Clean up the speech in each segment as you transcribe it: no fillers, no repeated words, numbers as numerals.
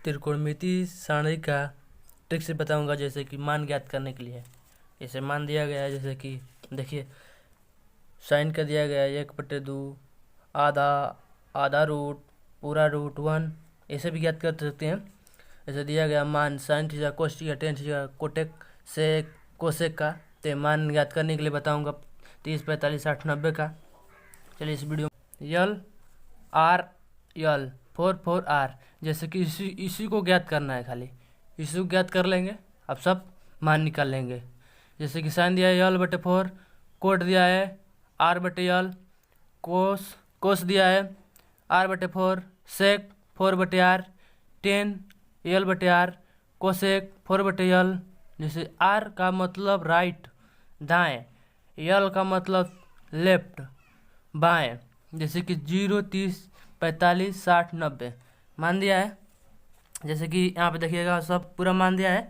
त्रिकोणमिति सारणी का ट्रिक से बताऊंगा, जैसे कि मान ज्ञात करने के लिए। जैसे मान दिया गया है, जैसे कि देखिए साइन का दिया गया है 1/2, आधा, आधा रूट, पूरा रूट 1, ऐसे भी ज्ञात कर सकते हैं। जैसे दिया गया मान sine theta, cos theta, tan theta, cot sec, cosec का। तो मान ज्ञात करने के लिए बताऊंगा 30, 45, 60, 90 का। चलिए इस video L R L 4 4 R, जैसे कि इसी को ज्ञात करना है, खाली इसी को ज्ञात कर लेंगे। अब सब मान निकाल लेंगे। जैसे कि साइन दिया है यल/4, कोट दिया है r/यल, कोस कोस दिया है r/4, सेक 4/r, टेन यल/r, कोसेक 4/यल। जैसे r का मतलब राइट दाएं, यल का मतलब लेफ्ट बाएं। जैसे कि 0, 30, 45, 60, 90 मान दिया है। जैसे कि यहाँ पे देखिएगा सब पूरा मान दिया है,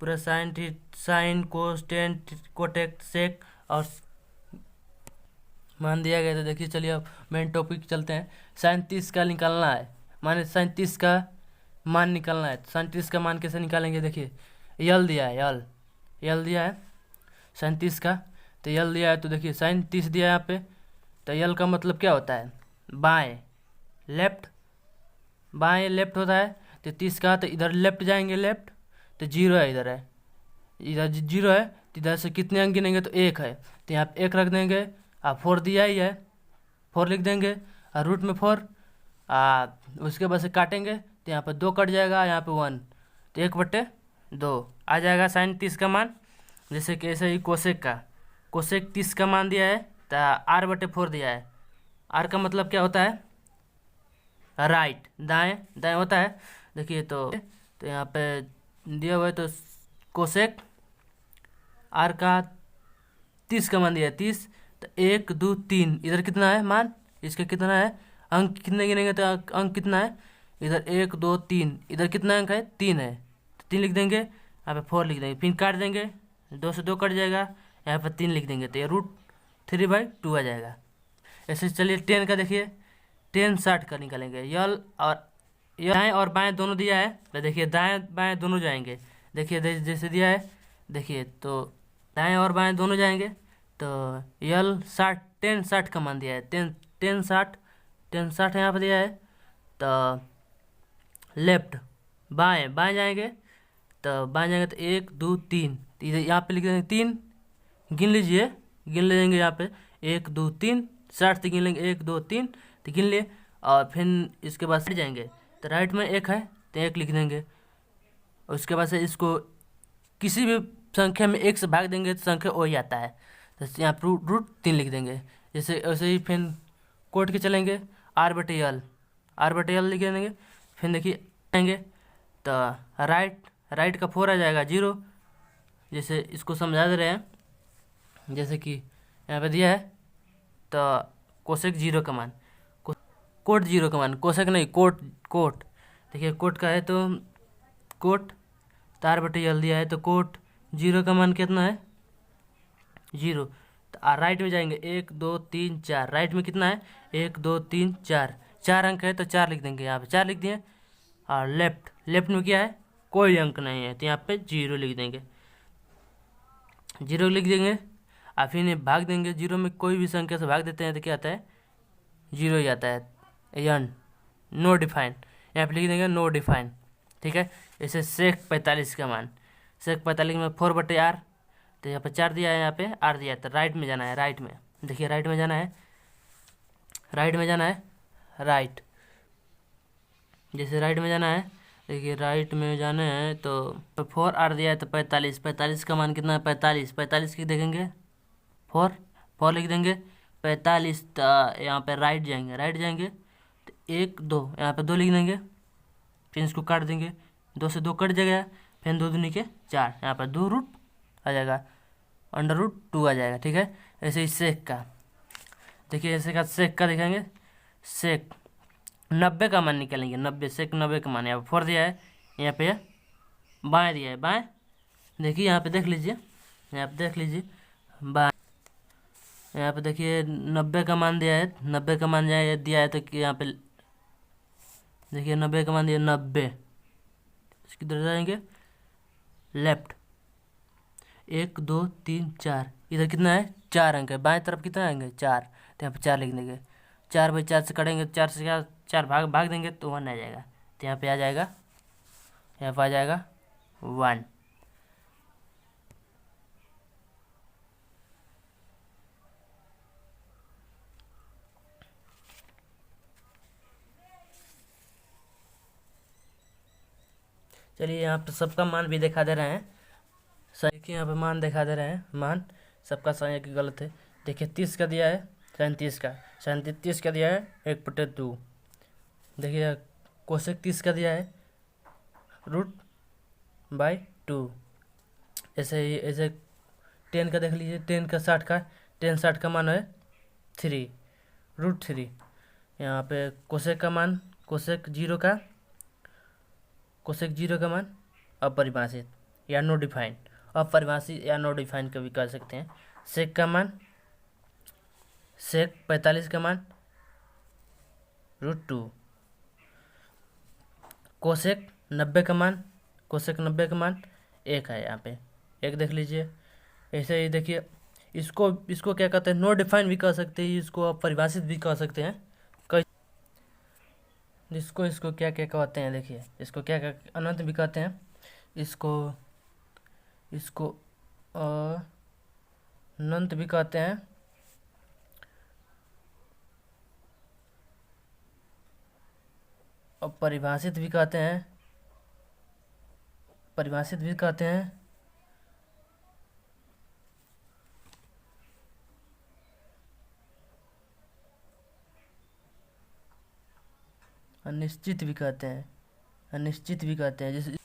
पूरा साइन कोस टेन कोटेक सेक और मान दिया गया। तो देखिए चलिए अब मेन टॉपिक चलते हैं। साइन 30 का निकालना है, माने साइन 30 का मान निकालना है। साइन 30 का मान कैसे निकालेंगे? देखिए यल दिया है, यल दिया है साइन 30 का, तो यल दिया है। तो देखिए साइन 30 दिया है यहाँ पे, तो यल का मतलब क्या होता है? बाएं, लेफ्ट, बाएं लेफ्ट होता है। तो 30 का, तो इधर लेफ्ट जाएंगे, लेफ्ट तो 0 है, इधर है, इधर 0 है, तो इधर से कितने अंक गिनेंगे? तो 1 है, तो यहाँ पे 1 रख देंगे। 4 दिया ही है, 4 लिख देंगे, और रूट में 4, उसके बाद से काटेंगे तो यहाँ पर 2 कट जाएगा, यहाँ पे 1, तो 1/2 आ जाएगा साइन 30 का मान। जैसे कि ऐसे ही कोसेक 30 का मान दिया है, तो r/4 दिया है। r का मतलब क्या होता है? राइट, दाएं होता है। देखिए तो यहाँ पे दिया हुआ है, तो कोसेक r का 30 का मान दिया है 30, तो 1 2 3, इधर कितना है मान? इसका कितना है? अंक कितने गिनेंगे तो अंक कितना है? इधर 1 2 3, इधर कितना अंक है? 3 है, तो 3 लिख देंगे, यहाँ पे 4 लिख देंगे, फिर काट देंगे, 2 से 2 कट जाएगा, यहाँ पर 3 लिख देंगे, तो ये √3/2 आ जाएगा। ऐसे चलिए 10 का देखिए, 10 60 का निकालेंगे। यल दाएँ और बाएँ दोनों दिया है, तो देखिए दाएँ बाएँ दोनों जाएंगे। देखिए जैसे दिया है, देखिए तो दाएँ और बाएँ दोनों जाएंगे। तो यल 10 60 का मान दिया है, 10 60 यहाँ पर दिया है। तो लेफ्ट बाएँ जाएंगे, तो बाएँ जाएंगे तो 1 2 3, तो इधर यहाँ पे लिख देंगे 3, गिन लीजिए, गिन लेंगे यहाँ पे 1 2 3, 60 से गिन लेंगे 1 2 3, तो गिन लिए। और फिर इसके बाद से जाएंगे, तो राइट में 1 है, तो 1 लिख देंगे। उसके बाद से इसको किसी भी संख्या में 1 से भाग देंगे तो संख्या वही आता है, तो यहाँ पर √3 लिख देंगे। जैसे वैसे ही फिर कोट के चलेंगे, r/यल लिख देंगे। फिर देखिए आएंगे, तो राइट का 4 आ जाएगा 0। जैसे इसको समझा दे रहे हैं, जैसे कि यहाँ पे दिया है, तो कोसेक 0 का मान, कोट 0 का मान, कोसेक नहीं, कोट देखिए कोट का है, तो कोट r/यल दिया है, तो कोट 0 का मान कितना है? 0। तो राइट में जाएंगे 1 2 3 4, राइट में कितना है? 1 2 3 4 अंक है, तो 4 लिख देंगे, यहाँ पे 4 लिख दिए। और लेफ्ट में क्या है? कोई अंक नहीं है, तो यहाँ पे 0 लिख देंगे, 0 लिख देंगे। और फिर इन्हें भाग देंगे, 0 में कोई भी संख्या से भाग देते हैं तो क्या आता है? 0 ही आता है, यन नो डिफाइन, यहाँ पे लिख देंगे नो डिफाइन, ठीक है। जैसे सेक 45 का मान, सेक 45 में 4/r, तो यहाँ पे 4 दिया है, यहाँ पे r दिया है, तो राइट में जाना है, राइट में देखिए, राइट में जाना है, राइट, जैसे राइट में जाना है, देखिए राइट में जाना है, तो 4r दिया है, तो 45 का मान कितना है? 45 की देखेंगे, 4 लिख देंगे, 45, तो यहाँ पे राइट जाएंगे, तो 1 2, यहाँ पे 2 लिख देंगे, फिर इसको काट देंगे, 2 से 2 कट जाएगा, फिर 2 दूनी के 4, यहाँ पर 2 रूट आ जाएगा, √2 आ जाएगा, ठीक है। ऐसे ही सेक का देखिए, ऐसे का सेक का देखेंगे, सेक 90 का मान निकालेंगे, 90 सेक 90 का मान, यहाँ पर 4 दिया है, यहाँ पे बाएँ दिया है, बाएँ देखिए, यहाँ पे देख लीजिए, बाएँ, यहाँ पे देखिए 90 का मान दिया है, 90 का मान दिया है, तो यहाँ पे देखिए 90 का मान दिया 90, किधर जाएंगे, लेफ्ट, 1 2 3 4, इधर कितना है 4 अंक है, बाएं तरफ कितना आएंगे 4, तो यहाँ पे 4 लिख देंगे, 4/4 से करेंगे, 4 से 4 भाग भाग देंगे तो 1 आ जाएगा, तो यहाँ पे आ जाएगा, यहाँ पे आ जाएगा 1। चलिए यहाँ पे सबका मान भी दिखा दे रहे हैं, देखिए यहाँ पे मान दिखा दे रहे हैं, मान सबका सही है कि गलत है। देखिए 30 का दिया है, 37 का, 37 का दिया है 1/2। देखिए कोसेक 30 का दिया है √/2। ऐसे ही ऐसे 10 का देख लीजिए, 10 का 60 का, 10/60 का मान है 3 √3। यहाँ पे कोसेक का मान, कोसेक जीरो का मान अपरिभाषित या नो डिफाइन, अपरिभाषित या नो डिफाइन कभी कर सकते हैं। सेक का मान, सेक 45 का मान √2। कोसेक 90 का मान, कोसेक 90 का मान 1 है, यहाँ पे 1 देख लीजिए। ऐसे ही देखिए इसको क्या कहते हैं, नो डिफाइन भी कर सकते हैं, इसको अपरिभाषित भी कर सकते हैं, इसको क्या क्या कहते हैं, देखिए इसको क्या क्या अनंत भी कहते हैं, इसको अनंत भी कहते हैं, और परिभाषित भी कहते हैं, परिभाषित भी कहते हैं, अनिश्चित भी कहते हैं, अनिश्चित भी कहते हैं। जैसे